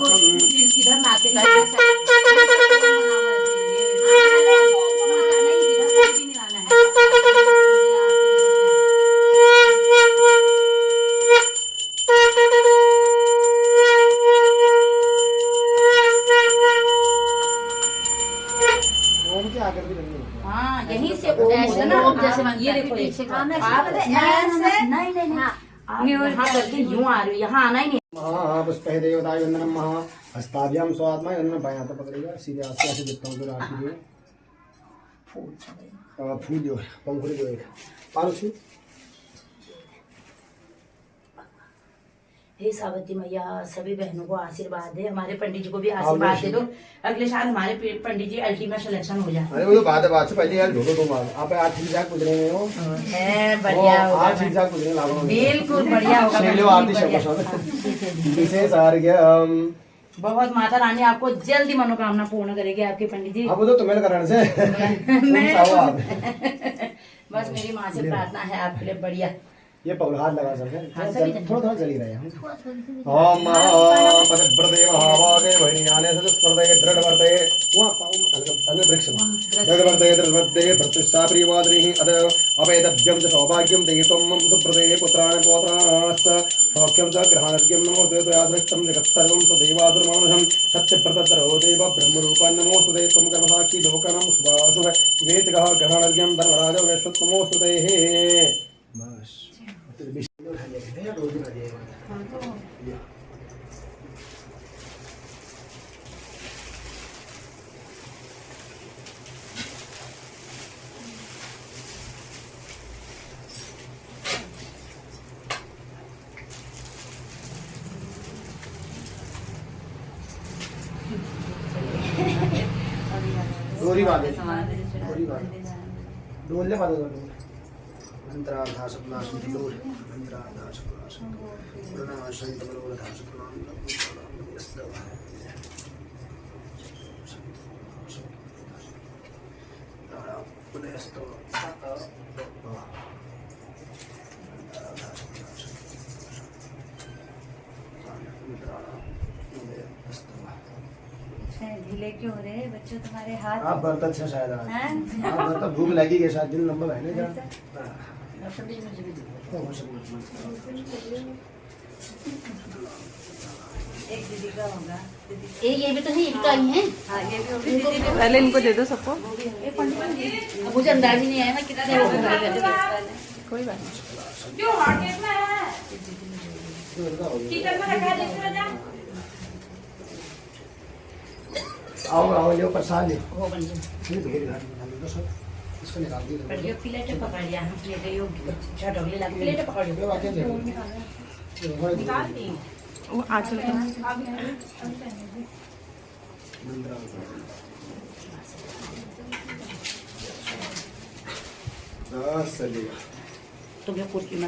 किधर नाते हाँ यहीं से जैसे ये देखो ऐसे नहीं यूं आ रही यहाँ आना ही नहीं। हाँ पुष्पे देवताय वंदनम महा हस्ताभ्याम स्वात्मा वंदनम बायां तो पकड़ेगा सीधे आस्ते आस्ते देखता हूँ तो राशि जो है फूल जो है पंखुड़ी जो है पारुषी। हे सावित्री मैया सभी बहनों को आशीर्वाद दे, हमारे पंडित जी को भी आशीर्वाद दे दो, अगले साल हमारे पंडित जी अल्टीमेट सिलेक्शन हो जाए। अरे वो तो बात से पहले यार ढूंढो तुम आप आज ठीक ठाक गुजरे में हो है बढ़िया होगा, आज ठीक ठाक गुजरे लागो बिल्कुल बढ़िया होगा। आरती विशेष आर्घ्य बहुत माता रानी आपको जल्दी मनोकामना पूर्ण करेगी आपके पंडित जी। अब तो तुम्हें कराने से बस मेरी माँ से प्रार्थना है आपके लिए बढ़िया। ये पग हाथ लगा सकते हैं थोड़ा थोड़ा चली रहे हैं। ओम पदव्रते महाभागे वैज्ञाने सदस्पर्धे दृढ़वर्ते वृक्ष दृढ़वर्ते दृढ़वर्ते प्रतिष्ठा प्रियवादिनी अद अवेदभ्यं च सौभाग्यं देहितं मम सुप्रदे पुत्रान् पौत्राणाश्च सौख्यं च ग्रहाणर्घ्यं नमोऽस्तुते त्वयादृष्टं जगत्सर्वं सदैवादुर्मानुषं सत्यप्रततरो देव ब्रह्मरूपान् नमोऽस्तुते त्वं कर्मसाक्षी लोकानां शुभाशुभ विवेचकः ग्रहाणर्घ्यं धर्मराज वैश्वत नमोऽस्तुते। बस गोरी बात डोले बात मंत्रार्था सपनाशं डोल मंत्रार्था सपनाशं प्रणमाशं तमलोलधा सपनां यस्तव पुनस्तव ढीले क्यों हो रहे हैं बच्चों तुम्हारे हाथ? आप बर्तन अच्छा शायद आप बर्तन भूख लगी के साथ दिन लंबा है ना एक दीदी का होगा ये भी तो है, इनका ही है। हाँ ये भी होगी दीदी ने पहले इनको दे दो सबको। अब मुझे अंदाज ही नहीं आया ना कितना होगा। कोई बात नहीं। क्यों हॉट केस में है किचन में रखा है दूसरा जा आओ आओ ले प्रसाद ले वो बन गया ये भेड़ घर में सब इसको निकाल दिए पर ये प्लेट पकड़ लिया हम प्लेट यो झटकले लग प्लेट पकड़ ये लियो बातें निकाल दी वो आंचल का बस चलिए तुम्हें कुर्सी में